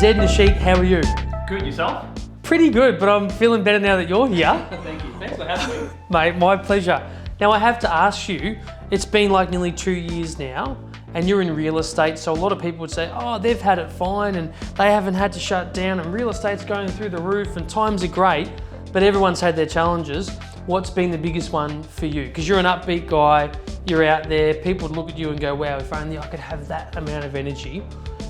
Zed Nasheet, how are you? Good, yourself? Pretty good, but I'm feeling better now that you're here. Thank you. Thanks for having me. Mate, my pleasure. Now I have to ask you, it's been like nearly 2 years now, and you're in real estate, so a lot of people would say, oh, they've had it fine and they haven't had to shut down and real estate's going through the roof and times are great, but everyone's had their challenges. What's been the biggest one for you? Because you're an upbeat guy, you're out there, people would look at you and go, wow, if only I could have that amount of energy,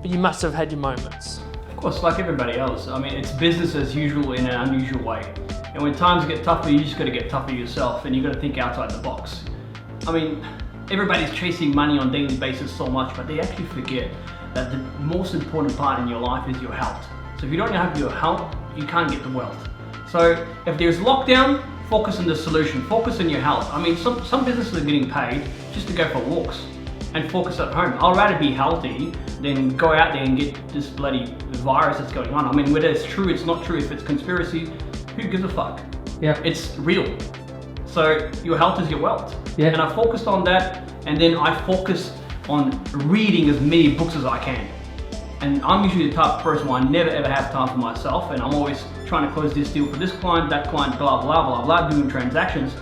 but you must have had your moments. Of course, like everybody else. I mean, it's business as usual in an unusual way. And when times get tougher, you just got to get tougher yourself and you got to think outside the box. I mean, everybody's chasing money on a daily basis so much, but they actually forget that the most important part in your life is your health. So if you don't have your health, you can't get the wealth. So if there's lockdown, focus on the solution, focus on your health. I mean, some businesses are getting paid just to go for walks and focus at home. I'd rather be healthy than go out there and get this bloody virus that's going on. I mean, whether it's true, it's not true, if it's conspiracy, who gives a fuck? Yeah. It's real. So your health is your wealth. Yeah. And I focused on that, and then I focused on reading as many books as I can. And I'm usually the type of person where I never ever have time for myself, and I'm always trying to close this deal for this client, that client, blah, blah, blah, blah, doing transactions.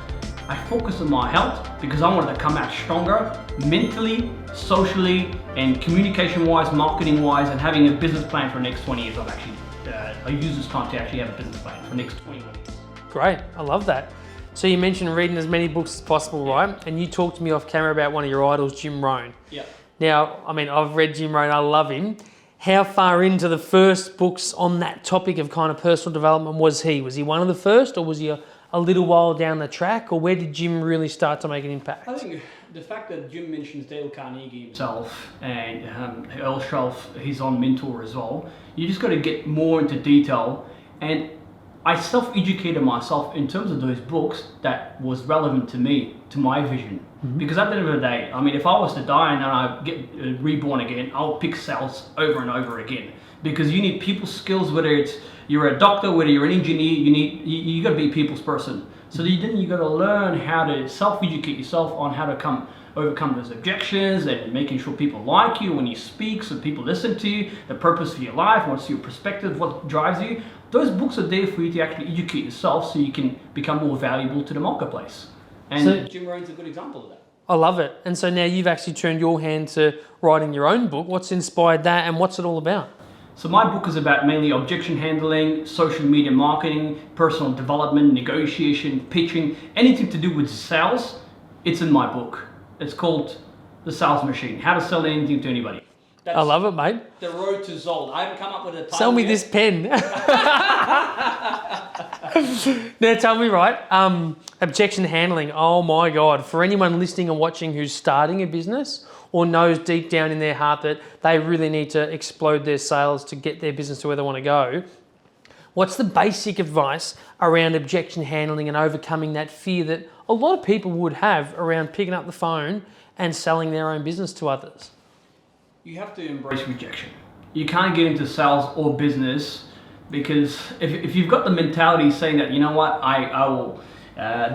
I focus on my health because I wanted to come out stronger mentally, socially, and communication-wise, marketing-wise, and having a business plan for the next 20 years. I use this time to actually have a business plan for the next 21 years. Great, I love that. So you mentioned reading as many books as possible, right? And you talked to me off camera about one of your idols, Jim Rohn. Yeah. Now, I mean, I've read Jim Rohn, I love him. How far into the first books on that topic of kind of personal development was he? Was he one of the first, or was he a little while down the track, or where did Jim really start to make an impact? I think the fact that Jim mentions Dale Carnegie himself and Earl Shelf, his own mentor as well, you just got to get more into detail. And I self-educated myself in terms of those books that was relevant to me, to my vision. Mm-hmm. Because at the end of the day, I mean, if I was to die and then I get reborn again, I'll pick sales over and over again. Because you need people skills, whether it's you're a doctor, whether you're an engineer, you got to be a people's person. So then you got to learn how to self-educate yourself on how to overcome those objections and making sure people like you when you speak, so people listen to you, the purpose of your life, what's your perspective, what drives you. Those books are there for you to actually educate yourself so you can become more valuable to the marketplace. And so, Jim Rohn's a good example of that. I love it. And so now you've actually turned your hand to writing your own book. What's inspired that and what's it all about? So my book is about mainly objection handling, social media marketing, personal development, negotiation, pitching, anything to do with sales. It's in my book. It's called The Sales Machine, How to Sell Anything to Anybody. I love it, mate. The road to Zold. I haven't come up with a title Sell me yet. this pen. Now tell me, right, objection handling, oh my God. For anyone listening and watching who's starting a business or knows deep down in their heart that they really need to explode their sales to get their business to where they want to go, what's the basic advice around objection handling and overcoming that fear that a lot of people would have around picking up the phone and selling their own business to others? You have to embrace rejection. You can't get into sales or business because if you've got the mentality saying that, you know what, I will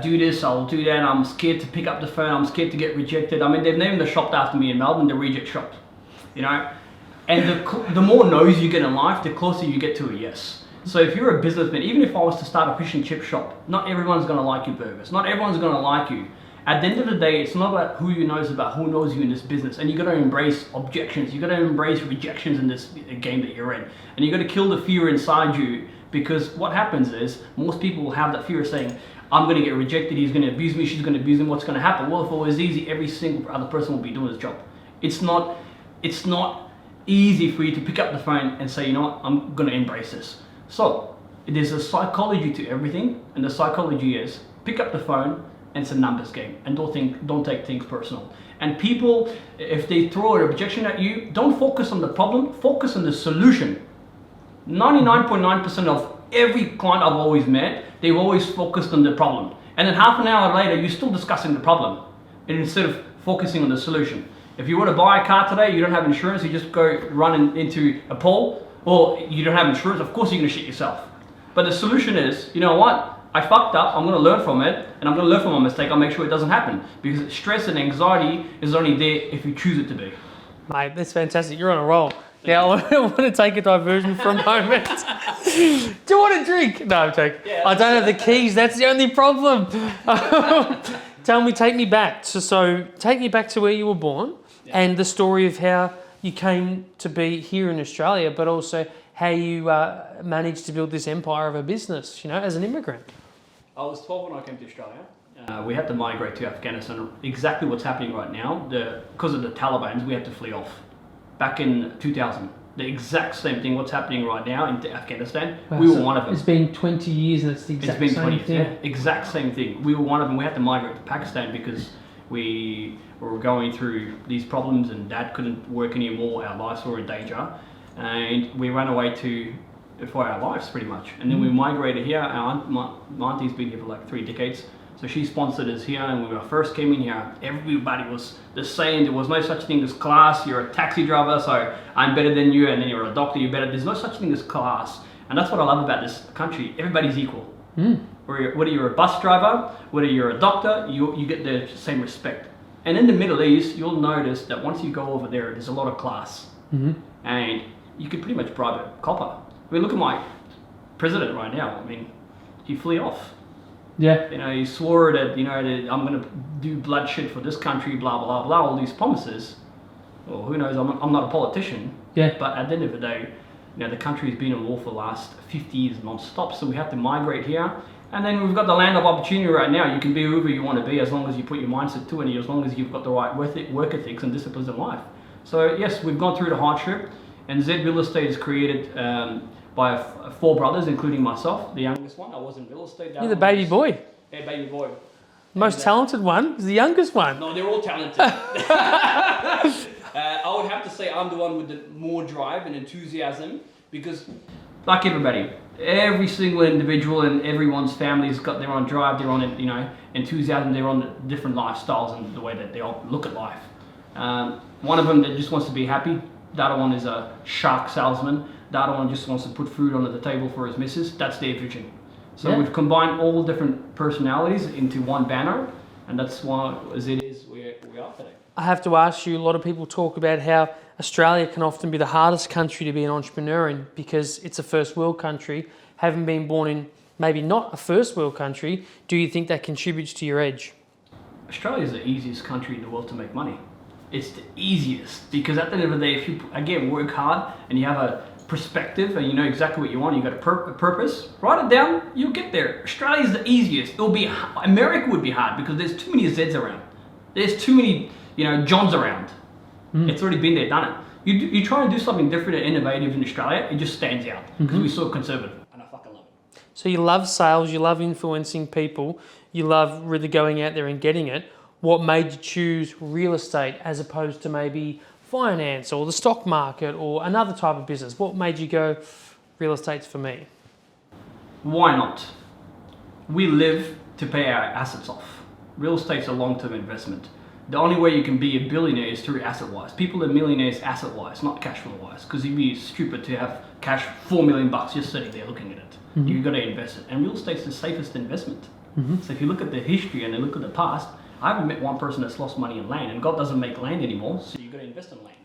do this, I'll do that, I'm scared to pick up the phone, I'm scared to get rejected. I mean, they've named the shop after me in Melbourne, the Reject Shop, you know? And the more no's you get in life, the closer you get to a yes. So if you're a businessman, even if I was to start a fish and chip shop, not everyone's gonna like your burgers, not everyone's gonna like you. At the end of the day, it's not about who you know, it's about who knows you in this business. And you gotta embrace objections, you gotta embrace rejections in this game that you're in. And you gotta kill the fear inside you, because what happens is, most people will have that fear of saying, I'm gonna get rejected, he's gonna abuse me, she's gonna abuse me, what's gonna happen? Well, if it was easy, every single other person will be doing this job. It's not easy for you to pick up the phone and say, you know what, I'm gonna embrace this. So, there's a psychology to everything, and the psychology is, pick up the phone, and it's a numbers game, and don't take things personal. And people, if they throw an objection at you, don't focus on the problem, focus on the solution. 99.9% of every client I've always met, they've always focused on the problem. And then half an hour later, you're still discussing the problem, instead of focusing on the solution. If you want to buy a car today, you don't have insurance, you just go run into a pole, or you don't have insurance, of course you're gonna shit yourself. But the solution is, you know what? I fucked up, I'm gonna learn from it, and I'm gonna learn from my mistake, I'll make sure it doesn't happen. Because stress and anxiety is only there if you choose it to be. Mate, that's fantastic, you're on a roll. Yeah, I want to take a diversion for a moment. Do you want a drink? No, I'm joking. Yeah, I don't have the keys. That's the only problem. Take me back. So take me back to where you were born and the story of how you came to be here in Australia, but also how you managed to build this empire of a business, as an immigrant. I was 12 when I came to Australia. We had to migrate to Afghanistan. Exactly what's happening right now, because of the Taliban, we had to flee off. Back in 2000, the exact same thing, what's happening right now in Afghanistan, we were one of them. It's been 20 years and it's the exact same thing. It's been 20 years, yeah. Exact same thing. We were one of them. We had to migrate to Pakistan because we were going through these problems and Dad couldn't work anymore. Our lives were in danger. And we ran away for our lives pretty much. And then we migrated here. My auntie's been here for like 3 decades. So she sponsored us here, and when we first came in here, everybody was the same. There was no such thing as class. You're a taxi driver, so I'm better than you, and then you're a doctor, you're better. There's no such thing as class. And that's what I love about this country. Everybody's equal. Whether you're a bus driver, whether you're a doctor, you get the same respect. And in the Middle East, you'll notice that once you go over there, there's a lot of class. And you could pretty much bribe a copper. I mean, look at my president right now. I mean, he flew off. Yeah. He swore that, that I'm going to do bloodshed for this country, blah, blah, blah, all these promises. Well, who knows? I'm not a politician. Yeah. But at the end of the day, the country's been in war for the last 50 years non-stop, so we have to migrate here. And then we've got the land of opportunity right now. You can be whoever you want to be as long as you put your mindset to it, as long as you've got the right work ethics and disciplines in life. So yes, we've gone through the hardship, and Zed Real Estate is created by 4 brothers, including myself, the youngest one. I was in real estate. You're the baby boy. Yeah, baby boy. Most talented one is the youngest one. No, they're all talented. I would have to say I'm the one with the more drive and enthusiasm because, like everybody, every single individual and everyone's family's got their own drive, their own, enthusiasm, their own different lifestyles and the way that they all look at life. One of them that just wants to be happy. The other one is a shark salesman. The other one just wants to put food on the table for his missus. That's their vision. So we've combined all different personalities into one banner, and that's why Zed is where we are today. I have to ask you, a lot of people talk about how Australia can often be the hardest country to be an entrepreneur in because it's a first world country. Having been born in maybe not a first world country, do you think that contributes to your edge? Australia is the easiest country in the world to make money. It's the easiest because at the end of the day, if you, again, work hard and you have a perspective and you know exactly what you want, you got a purpose, write it down, you'll get there. Australia is the easiest. America would be hard because there's too many Zeds around. There's too many, Johns around. It's already been there, done it. You try and do something different and innovative in Australia, it just stands out because we're so conservative, and I fucking love it. So you love sales, you love influencing people, you love really going out there and getting it. What made you choose real estate as opposed to maybe finance or the stock market or another type of business? What made you go, real estate's for me? Why not? We live to pay our assets off. Real estate's a long-term investment. The only way you can be a billionaire is through asset-wise. People are millionaires asset-wise, not cash flow-wise, because you'd be stupid to have cash $4 million just sitting there looking at it. You've got to invest it. And real estate's the safest investment. So if you look at the history and you look at the past, I haven't met one person that's lost money in land, and God doesn't make land anymore, so you've got to invest in land.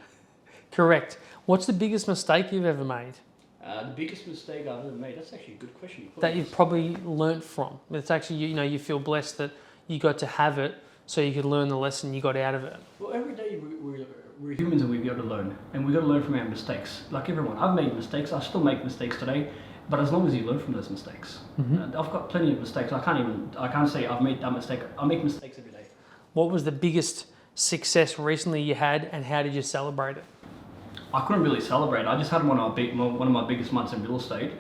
Correct. What's the biggest mistake you've ever made? The biggest mistake I've ever made, that's actually a good question. That you've probably learnt from. It's actually, you feel blessed that you got to have it so you could learn the lesson you got out of it. Well, every day we're humans and we've got to learn. And we've got to learn from our mistakes. Like everyone, I've made mistakes, I still make mistakes today. But as long as you learn from those mistakes. I've got plenty of mistakes. I can't say I've made that mistake. I make mistakes every day. What was the biggest success recently you had, and how did you celebrate it? I couldn't really celebrate. I just had one of my biggest months in real estate.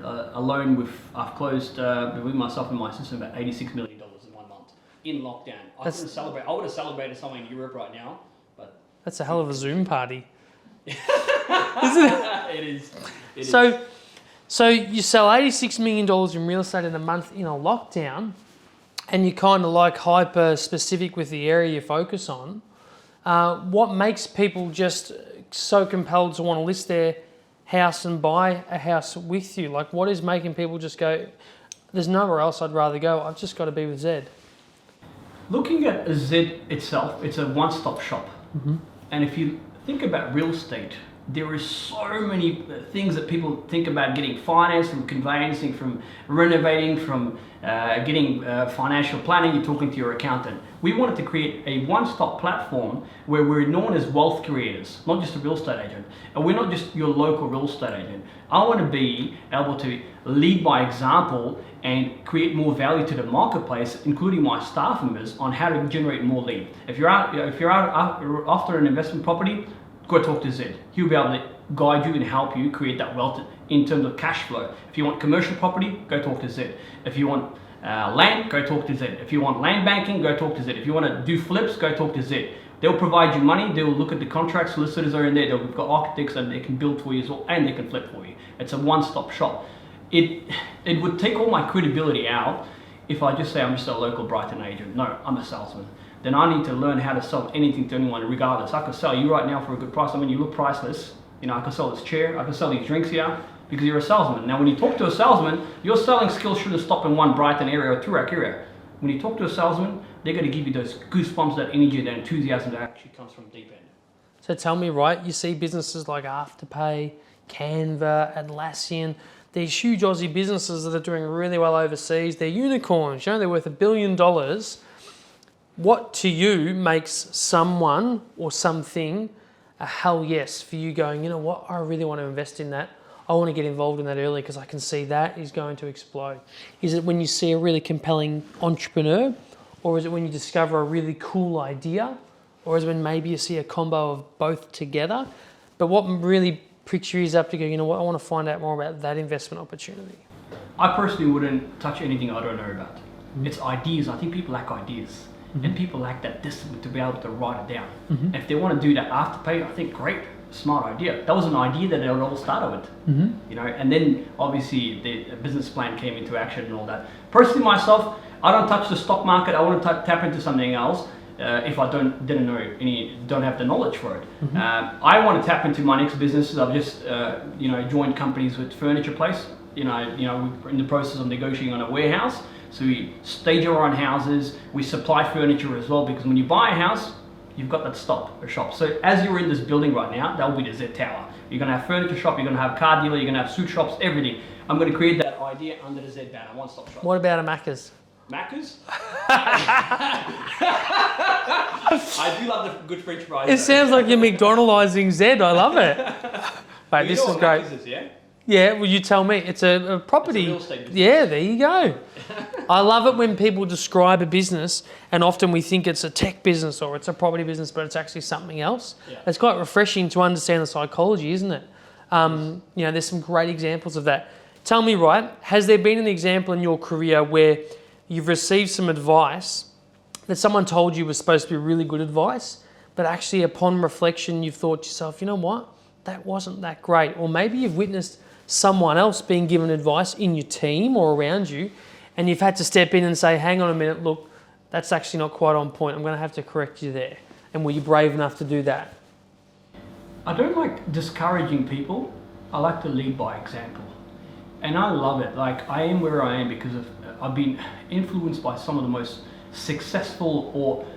Alone I've closed with myself and my sister about $86 million in 1 month in lockdown. I couldn't celebrate. I would have celebrated somewhere in Europe right now, but that's a hell of a Zoom party, isn't it? It is. So you sell $86 million in real estate in a month in a lockdown, and you're kind of like hyper specific with the area you focus on. What makes people just so compelled to want to list their house and buy a house with you? Like, what is making people just go, there's nowhere else I'd rather go, I've just got to be with Zed? Looking at Zed itself, it's a one-stop shop. And if you think about real estate. There is so many things that people think about getting finance, from conveyancing, from renovating, from getting financial planning. You're talking to your accountant. We wanted to create a one-stop platform where we're known as wealth creators, not just a real estate agent. And we're not just your local real estate agent. I want to be able to lead by example and create more value to the marketplace, including my staff members, on how to generate more lead. If you're out after an investment property, go talk to Zed. He'll be able to guide you and help you create that wealth in terms of cash flow. If you want commercial property, go talk to Zed. If you want land, go talk to Zed. If you want land banking, go talk to Zed. If you want to do flips, go talk to Zed. They'll provide you money. They will look at the contracts. Solicitors are in there. They've got architects and they can build for you as well, and they can flip for you. It's a one-stop shop. It would take all my credibility out if I just say I'm just a local Brighton agent. No, I'm a salesman. Then I need to learn how to sell anything to anyone regardless. I can sell you right now for a good price. I mean, you look priceless. You know, I can sell this chair, I can sell these drinks here because you're a salesman. Now, when you talk to a salesman, your selling skills shouldn't stop in one Brighton area or Toorak area. When you talk to a salesman, they're going to give you those goosebumps, that energy, that enthusiasm that actually comes from deep end. So tell me, right, you see businesses like Afterpay, Canva, Atlassian, these huge Aussie businesses that are doing really well overseas. They're unicorns, you know, they're worth $1 billion. What to you makes someone or something a hell yes for you going, you know what, I really want to invest in that. I want to get involved in that early because I can see that is going to explode. Is it when you see a really compelling entrepreneur, or is it when you discover a really cool idea, or is it when maybe you see a combo of both together? But what really pricks your ears up to go, you know what, I want to find out more about that investment opportunity? I personally wouldn't touch anything I don't know about. It's ideas. I think people lack ideas. And people lack that discipline to be able to write it down. And if they want to do that Afterpay, I think great, smart idea. That was an idea that it all started with, you know. And then obviously the business plan came into action and all that. Personally, myself, I don't touch the stock market. I want to tap into something else if I don't have the knowledge for it. I want to tap into my next businesses. I've just joined companies with furniture place. You know, we're in the process of negotiating on a warehouse. So we stage our own houses, we supply furniture as well, because when you buy a house, you've got that shop. So as you're in this building right now, that will be the Zed Tower. You're gonna have furniture shop, you're gonna have car dealer, you're gonna have suit shops, everything. I'm gonna create that idea under the Zed banner, one-stop shop. What about a Macca's? Macca's? I do love the good French fries. It sounds like you're McDonaldizing Zed, I love it. Mate, this is great. Macca's is, yeah? Yeah, well, you tell me. It's a property. It's a real estate business. Yeah, there you go. I love it when people describe a business, and often we think it's a tech business or it's a property business, but it's actually something else. Yeah. It's quite refreshing to understand the psychology, isn't it? You know, there's some great examples of that. Tell me, right, has there been an example in your career where you've received some advice that someone told you was supposed to be really good advice, but actually upon reflection, you've thought to yourself, you know what, that wasn't that great? Or maybe you've witnessed someone else being given advice in your team or around you, and you've had to step in and say, hang on a minute, look, that's actually not quite on point. I'm going to have to correct you there. And were you brave enough to do that? I don't like discouraging people. I like to lead by example. And I love it. Like, I am where I am because I've been influenced by some of the most successful or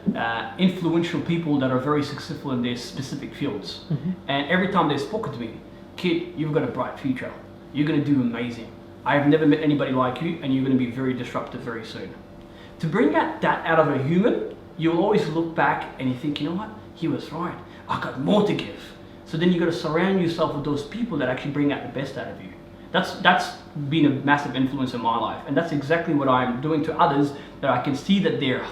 influential people that are very successful in their specific fields. And every time they've spoken to me, kid, you've got a bright future. You're going to do amazing. I have never met anybody like you, and you're going to be very disruptive very soon. To bring that out of a human, you'll always look back and you think, you know what? He was right. I got more to give. So then you've got to surround yourself with those people that actually bring out the best out of you. That's been a massive influence in my life, and that's exactly what I'm doing to others, that I can see that they're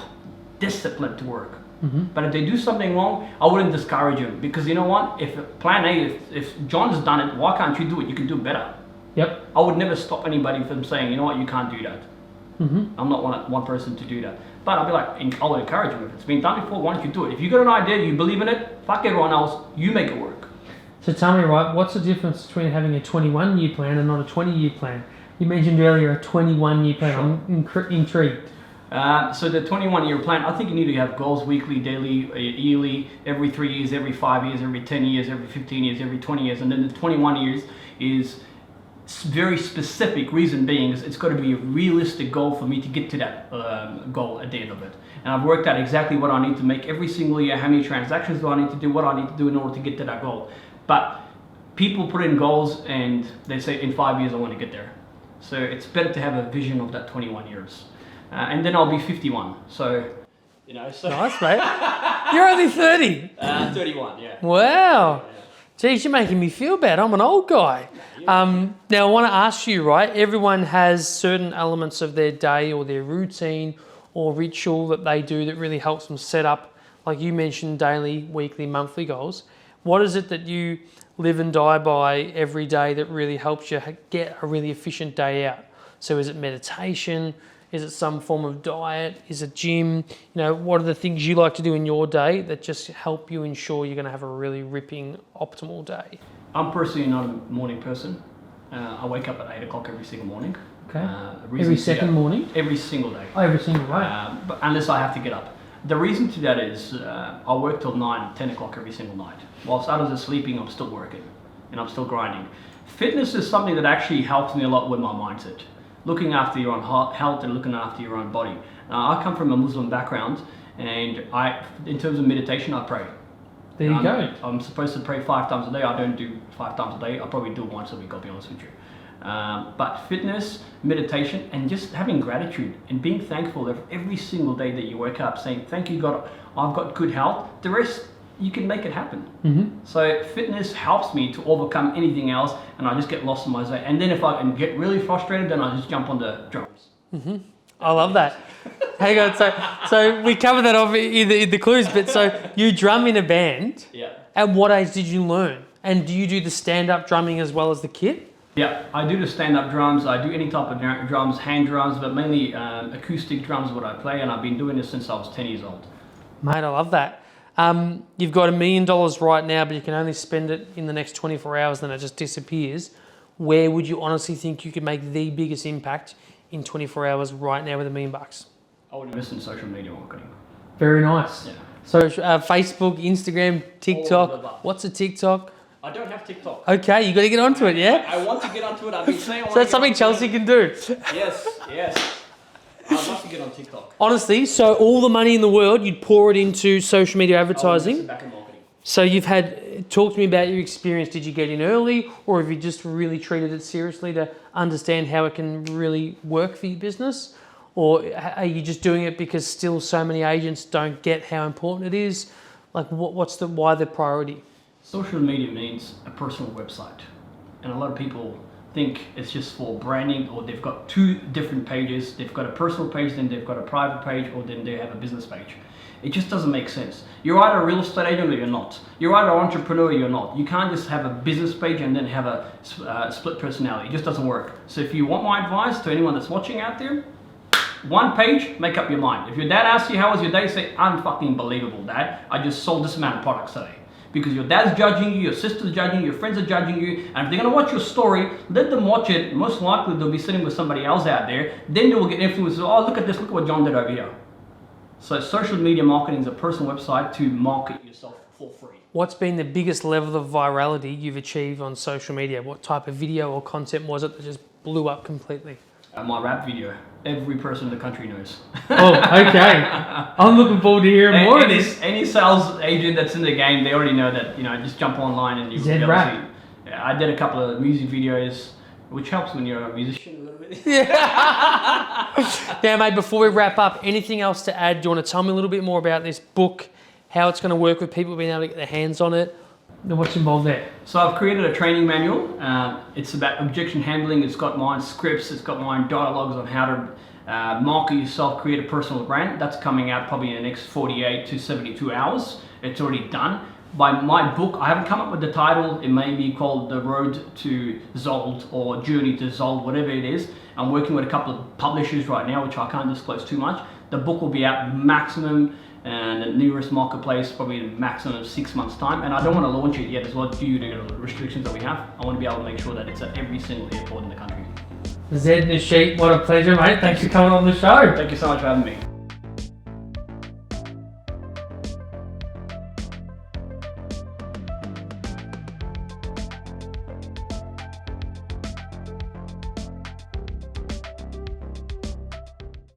disciplined to work. But if they do something wrong, I wouldn't discourage them, because you know what? If plan A, if John's done it, why can't you do it? You can do it better. Yep. I would never stop anybody from saying, you know what, you can't do that. I'm not one person to do that. But I'll be like, I'll encourage them. If it's been done before, why don't you do it? If you got an idea, you believe in it, fuck everyone else, you make it work. So tell me, right, what's the difference between having a 21-year plan and not a 20-year plan? You mentioned earlier a 21-year plan. Sure. I'm intrigued. So the 21-year plan, I think you need to have goals weekly, daily, yearly, every 3 years, every 5 years, every 10 years, every 15 years, every 20 years. And then the 21 years is very specific reason being is it's got to be a realistic goal for me to get to that goal at the end of it. And I've worked out exactly what I need to make every single year, how many transactions do I need to do, what I need to do in order to get to that goal. But people put in goals and they say in 5 years I want to get there. So it's better to have a vision of that 21 years. And then I'll be 51. So, you know. So Nice, mate. You're only 30. 31, yeah. Wow. Geez, you're making me feel bad. I'm an old guy. Now, I want to ask you, right? Everyone has certain elements of their day or their routine or ritual that they do that really helps them set up, like you mentioned, daily, weekly, monthly goals. What is it that you live and die by every day that really helps you get a really efficient day out? So is it meditation? Is it some form of diet? Is it gym? You know, what are the things you like to do in your day that just help you ensure you're going to have a really ripping, optimal day? I'm personally not a morning person. I wake up at 8 o'clock every single morning. Okay. Every second morning? Every single day. Oh, every single day? But unless I have to get up. The reason to that is I work till 9, 10 o'clock every single night. Whilst others are sleeping, I'm still working and I'm still grinding. Fitness is something that actually helps me a lot with my mindset. Looking after your own health and looking after your own body. I come from a Muslim background, and in terms of meditation, I pray. There you go. I'm supposed to pray 5 times a day. I don't do 5 times a day. I probably do once a week, I'll be honest with you. But fitness, meditation, and just having gratitude and being thankful every single day that you wake up, saying, thank you God, I've got good health. The rest, you can make it happen. Mm-hmm. So fitness helps me to overcome anything else, and I just get lost in my zone. And then if I can get really frustrated, then I just jump on the drums. Mm-hmm. I love that. Hang on, so we covered that off in the clues, but so you drum in a band. Yeah. At what age did you learn? And do you do the stand-up drumming as well as the kit? Yeah, I do the stand-up drums. I do any type of drums, hand drums, but mainly acoustic drums is what I play, and I've been doing this since I was 10 years old. Mate, I love that. You've got $1 million right now, but you can only spend it in the next 24 hours, then it just disappears. Where would you honestly think you could make the biggest impact in 24 hours right now with $1 million? I would invest in social media marketing. Very nice. Yeah. So Facebook, Instagram, TikTok. What's a TikTok? I don't have TikTok. Okay, you got to get onto it, yeah? I want to get onto it. I've been saying. So that's something Chelsea can do. Yes. I'd love to get on TikTok. Honestly, so all the money in the world, you'd pour it into social media advertising. Back in marketing. So talk to me about your experience. Did you get in early, or have you just really treated it seriously to understand how it can really work for your business? Or are you just doing it because still so many agents don't get how important it is? Like, why the priority? Social media means a personal website, and a lot of people think it's just for branding, or they've got 2 different pages. They've got a personal page, then they've got a private page, or then they have a business page. It just doesn't make sense. You're either a real estate agent or you're not. You're either an entrepreneur or you're not. You can't just have a business page and then have a split personality. It just doesn't work. So if you want my advice to anyone that's watching out there, 1 page, make up your mind. If your dad asks you how was your day, say, unfucking believable, Dad. I just sold this amount of products today. Because your dad's judging you, your sister's judging you, your friends are judging you, and if they're gonna watch your story, let them watch it. Most likely they'll be sitting with somebody else out there. Then they will get influenced. Oh, look at this, look what John did over here. So social media marketing is a personal website to market yourself for free. What's been the biggest level of virality you've achieved on social media? What type of video or content was it that just blew up completely? My rap video. Every person in the country knows. Oh, okay. I'm looking forward to hearing more of this. Any sales agent that's in the game, they already know that, just jump online and you Zed Rap. Yeah, I did a couple of music videos, which helps when you're a musician a little bit. Yeah. Now, mate, before we wrap up, anything else to add? Do you want to tell me a little bit more about this book, how it's going to work with people being able to get their hands on it? What's involved there? So I've created a training manual. It's about objection handling. It's got my scripts. It's got my dialogues on how to market yourself, create a personal brand. That's coming out probably in the next 48 to 72 hours. It's already done. By my book, I haven't come up with the title. It may be called The Road to Zold or Journey to Zold, whatever it is. I'm working with a couple of publishers right now, which I can't disclose too much. The book will be out maximum and the nearest marketplace probably in maximum 6 months time, and I don't want to launch it yet as well due to the restrictions that we have. I want to be able to make sure that it's at every single airport in the country. Zed Nasheet, what a pleasure, mate. Thanks for coming on the show. Thank you so much for having me.